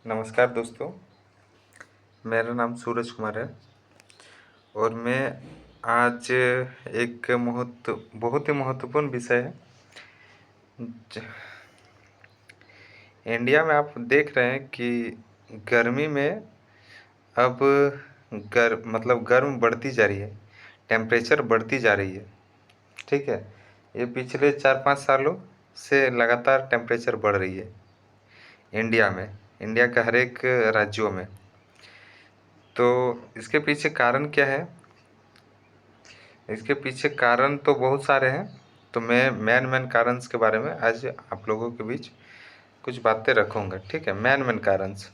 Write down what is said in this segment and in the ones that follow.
नमस्कार दोस्तों, मेरा नाम सूरज कुमार है और मैं आज एक बहुत ही महत्वपूर्ण विषय है। ज इंडिया में आप देख रहे हैं कि गर्मी में अब गर्म बढ़ती जा रही है, टेम्परेचर बढ़ती जा रही है, ठीक है? ये पिछले 4-5 सालों से लगातार टेम्परेचर बढ़ रही है इंडिया में, इंडिया के हर एक राज्यों में। तो इसके पीछे कारण क्या है? इसके पीछे कारण तो बहुत सारे हैं, तो मैं मेन कारण के बारे में आज आप लोगों के बीच कुछ बातें रखूँगा, ठीक है? मेन कारणस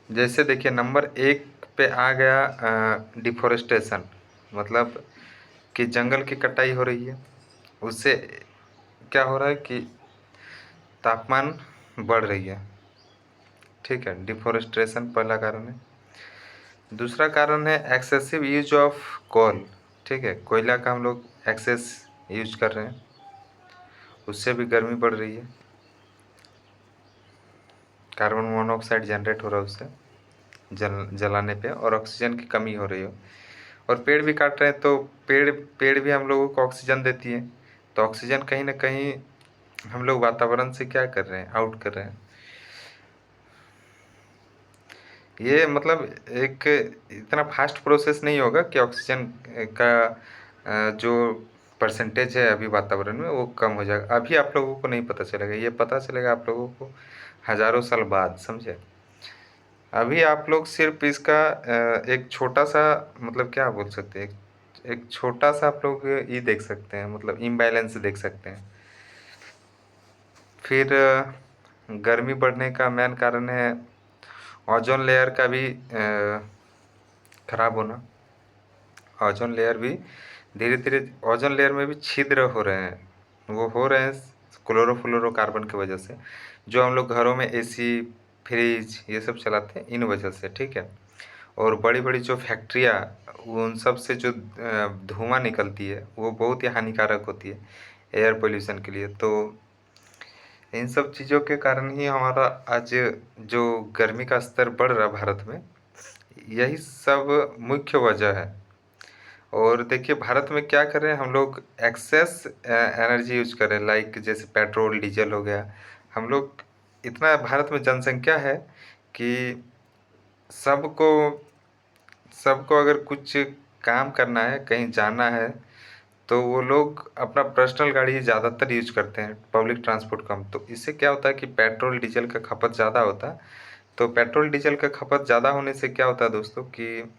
जैसे देखिए, नंबर 1 पे आ गया डिफ़ॉरेस्टेशन, मतलब कि जंगल की कटाई हो रही है। उससे क्या हो रहा है कि तापमान बढ़ रही है, ठीक है? डिफ़ॉरेस्टेशन पहला कारण है। दूसरा कारण है एक्सेसिव यूज़ ऑफ कोल, ठीक है? कोयला का हम लोग एक्सेस यूज़ कर रहे हैं, उससे भी गर्मी बढ़ रही है। कार्बन मोनोऑक्साइड जनरेट हो रहा है उससे जलाने पे, और ऑक्सीजन की कमी हो रही है। और पेड़ भी काट रहे हैं, तो पेड़ भी हम लोगों को ऑक्सीजन देती है। तो ऑक्सीजन कहीं न कहीं हम लोग वातावरण से क्या कर रहे हैं, आउट कर रहे हैं। ये मतलब एक इतना फास्ट प्रोसेस नहीं होगा कि ऑक्सीजन का जो परसेंटेज है अभी वातावरण में वो कम हो जाएगा। अभी आप लोगों को नहीं पता चलेगा, ये पता चलेगा आप लोगों को हज़ारों साल बाद, समझे? अभी आप लोग सिर्फ़ इसका एक छोटा-सा, मतलब क्या बोल सकते हैं, एक छोटा-सा आप लोग ये देख सकते हैं, मतलब इम्बैलेंस देख सकते हैं। फिर गर्मी बढ़ने का मेन कारण है ओज़ोन लेयर का भी खराब होना। ओज़ोन लेयर भी धीरे-धीरे, ओज़ोन लेयर में भी छिद्र हो रहे हैं। वो हो रहे हैं क्लोरोफ्लोरोकार्बन की वजह से, जो हम लोग घरों में एसी, फ्रिज ये सब चलाते हैं, इन वजह से, ठीक है? और बड़ी-बड़ी जो फैक्ट्रियाँ, उन सब से जो धुआँ निकलती है, वो बहुत ही हानिकारक होती है एयर पॉल्यूशन के लिए। तो इन सब चीज़ों के कारण ही हमारा आज जो गर्मी का स्तर बढ़ रहा है भारत में, यही सब मुख्य वजह है। और देखिए, भारत में क्या कर रहे हैं हम लोग, एक्सेस एनर्जी यूज़ कर रहे हैं, लाइक जैसे पेट्रोल, डीज़ल हो गया। हम लोग, इतना भारत में जनसंख्या है कि सबको सबको अगर कुछ काम करना है, कहीं जाना है, तो वो लोग अपना पर्सनल गाड़ी ज़्यादातर यूज़ करते हैं, पब्लिक ट्रांसपोर्ट कम। तो इससे क्या होता है कि पेट्रोल, डीज़ल का खपत ज़्यादा होता है। तो पेट्रोल, डीज़ल का खपत ज़्यादा होने से क्या होता है दोस्तों, कि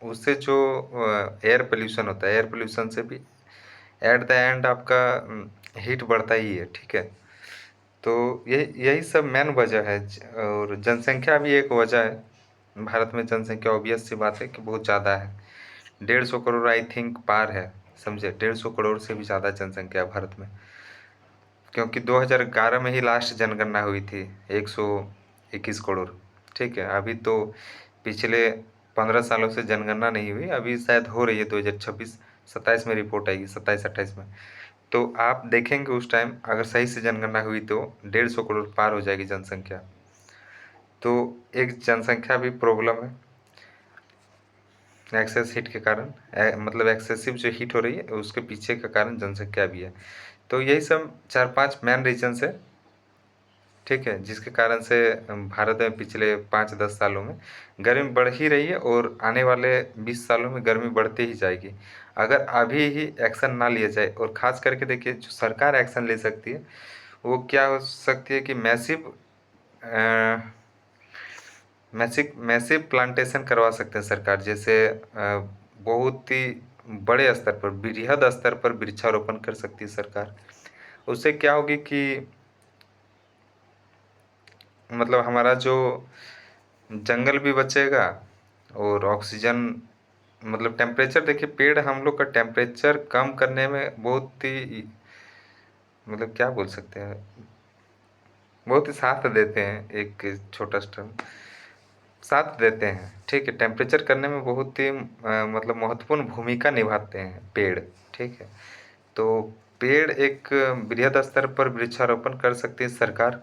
उससे जो एयर पॉल्यूशन होता है, एयर पॉल्यूशन से भी एट द एंड आपका हीट बढ़ता ही है, ठीक है? तो यही सब मेन वजह है। और जनसंख्या भी एक वजह है। भारत में जनसंख्या, ऑब्वियस सी बात है कि बहुत ज़्यादा है। 150 करोड़ आई थिंक पार है, समझे? 150 करोड़ से भी ज़्यादा जनसंख्या है भारत में। क्योंकि 2011 में ही लास्ट जनगणना हुई थी, 121 करोड़, ठीक है? अभी तो पिछले 15 सालों से जनगणना नहीं हुई, अभी शायद हो रही है 2026-27 में रिपोर्ट आएगी, 27-28 में। तो आप देखेंगे उस टाइम अगर सही से जनगणना हुई तो 150 करोड़ पार हो जाएगी जनसंख्या। तो एक जनसंख्या भी प्रॉब्लम है, एक्सेस हीट के कारण। मतलब एक्सेसिव जो हीट हो रही है उसके पीछे का कारण जनसंख्या भी है। तो यही सब 4-5 मेन रीज़न्स है, ठीक है? जिसके कारण से भारत में पिछले 5-10 सालों में गर्मी बढ़ ही रही है, और आने वाले 20 सालों में गर्मी बढ़ती ही जाएगी। अगर अभी ही एक्शन ना लिया जाए, और ख़ास करके देखिए, जो सरकार एक्शन ले सकती है, वो क्या हो सकती है कि मैसिव प्लांटेशन करवा सकते हैं सरकार। जैसे बहुत ही बड़े स्तर पर, बृहद स्तर पर वृक्षारोपण कर सकती है सरकार। उससे क्या होगी कि मतलब हमारा जो जंगल भी बचेगा, और ऑक्सीजन, मतलब टेम्परेचर, देखिए पेड़ हम लोग का टेम्परेचर कम करने में बहुत ही, मतलब क्या बोल सकते हैं, बहुत ही साथ देते हैं। एक छोटा सा साथ देते हैं, ठीक है? टेम्परेचर करने में बहुत ही मतलब महत्वपूर्ण भूमिका निभाते हैं पेड़, ठीक है? तो पेड़ एक बृहद स्तर पर वृक्षारोपण कर सकती है सरकार।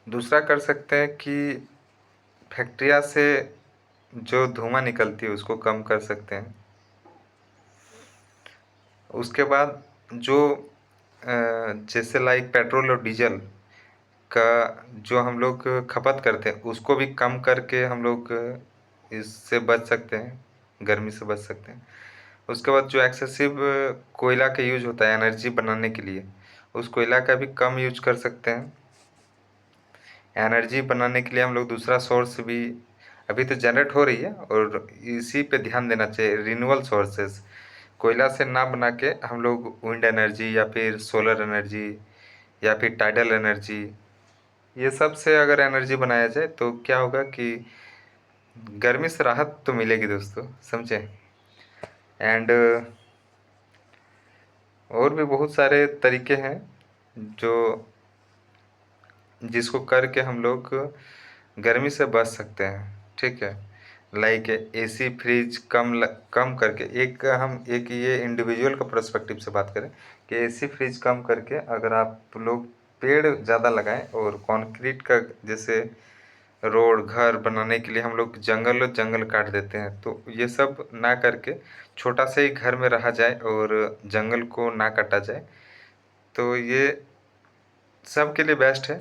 दूसरा कर सकते हैं कि फैक्ट्रिया से जो धुआं निकलती है उसको कम कर सकते हैं। उसके बाद जो जैसे लाइक पेट्रोल और डीजल का जो हम लोग खपत करते हैं उसको भी कम करके हम लोग इससे बच सकते हैं, गर्मी से बच सकते हैं। उसके बाद जो एक्सेसिव कोयला का यूज होता है एनर्जी बनाने के लिए, उस कोयला का भी कम यूज कर सकते हैं। एनर्जी बनाने के लिए हम लोग दूसरा सोर्स भी अभी तो जनरेट हो रही है और इसी पे ध्यान देना चाहिए, रिन्यूएबल सोर्सेस। कोयला से ना बना के हम लोग विंड एनर्जी या फिर सोलर एनर्जी या फिर टाइडल एनर्जी, ये सब से अगर एनर्जी बनाया जाए तो क्या होगा कि गर्मी से राहत तो मिलेगी दोस्तों, समझे। एंड और भी बहुत सारे तरीके हैं जो जिसको करके हम लोग गर्मी से बच सकते हैं, ठीक है। लाइक एसी फ्रिज कम करके, एक ये इंडिविजुअल का पर्सपेक्टिव से बात करें कि एसी फ्रिज कम करके अगर आप लोग पेड़ ज़्यादा लगाएं और कंक्रीट का जैसे रोड घर बनाने के लिए हम लोग जंगल जंगल काट देते हैं, तो ये सब ना करके छोटा से ही घर में रहा जाए और जंगल को ना काटा जाए, तो ये सबके लिए बेस्ट है,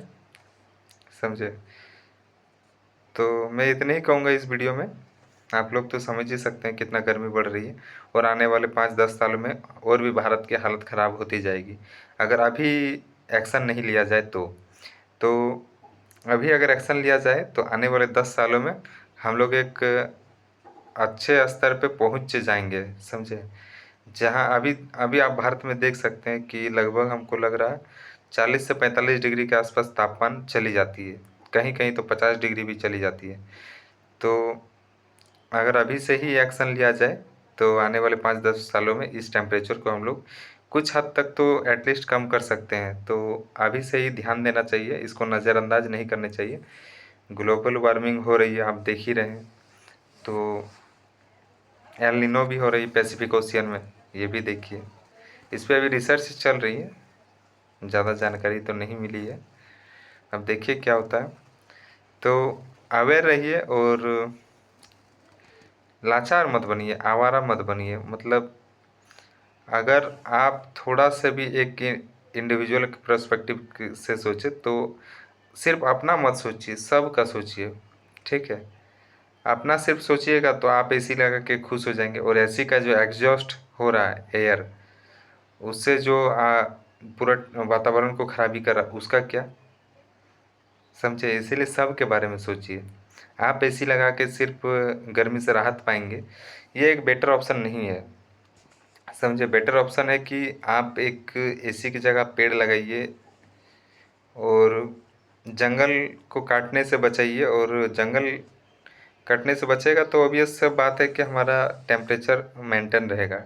समझे। तो मैं इतने ही कहूँगा इस वीडियो में। आप लोग तो समझ ही सकते हैं कितना गर्मी बढ़ रही है और आने वाले 5-10 सालों में और भी भारत की हालत ख़राब होती जाएगी अगर अभी एक्शन नहीं लिया जाए तो अभी अगर एक्शन लिया जाए तो आने वाले 10 सालों में हम लोग एक अच्छे स्तर पे पहुंच जाएंगे, समझे। जहां अभी अभी आप भारत में देख सकते हैं कि लगभग हमको लग रहा है 40 से 45 डिग्री के आसपास तापमान चली जाती है, कहीं कहीं तो 50 डिग्री भी चली जाती है। तो अगर अभी से ही एक्शन लिया जाए तो आने वाले 5-10 सालों में इस टेम्परेचर को हम लोग कुछ हद तक तो एटलीस्ट कम कर सकते हैं। तो अभी से ही ध्यान देना चाहिए, इसको नज़रअंदाज नहीं करने चाहिए। ग्लोबल वार्मिंग हो रही है, आप देख ही रहे हैं। तो एल नीनो भी हो रही है पैसिफिक ओशियन में, ये भी देखिए। इस पे अभी रिसर्च चल रही है, ज़्यादा जानकारी तो नहीं मिली है, अब देखिए क्या होता है। तो अवेयर रहिए और लाचार मत बनिए, आवारा मत बनिए। मतलब अगर आप थोड़ा सा भी एक इंडिविजुअल के पर्सपेक्टिव से सोचे तो सिर्फ अपना मत सोचिए, सबका सोचिए, ठीक है। अपना सिर्फ सोचिएगा तो आप एसी लगा के खुश हो जाएंगे, और एसी का जो एग्जॉस्ट हो रहा है एयर, उससे जो पूरा वातावरण को खराबी कर रहा है, उसका क्या, समझे। इसीलिए सब के बारे में सोचिए। आप एसी लगा के सिर्फ गर्मी से राहत पाएंगे, ये एक बेटर ऑप्शन नहीं है, समझे। बेटर ऑप्शन है कि आप एक एसी की जगह पेड़ लगाइए और जंगल को काटने से बचाइए, और जंगल कटने से बचेगा तो ऑब्वियस सा बात है कि हमारा टेम्परेचर मेंटेन रहेगा,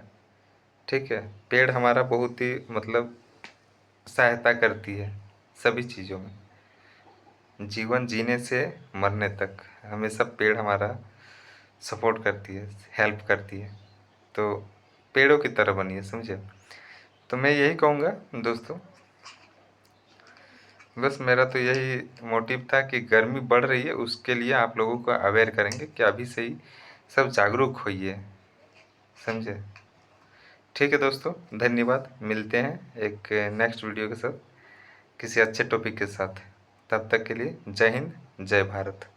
ठीक है। पेड़ हमारा बहुत ही मतलब सहायता करती है सभी चीज़ों में, जीवन जीने से मरने तक हमेशा पेड़ हमारा सपोर्ट करती है, हेल्प करती है। तो पेड़ों की तरह बनिए, समझे। तो मैं यही कहूँगा दोस्तों, बस मेरा तो यही मोटिव था कि गर्मी बढ़ रही है, उसके लिए आप लोगों को अवेयर करेंगे कि अभी से ही सब जागरूक होइए, समझे। ठीक है दोस्तों, धन्यवाद। मिलते हैं एक नेक्स्ट वीडियो के साथ, किसी अच्छे टॉपिक के साथ। तब तक के लिए जय हिंद, जय भारत।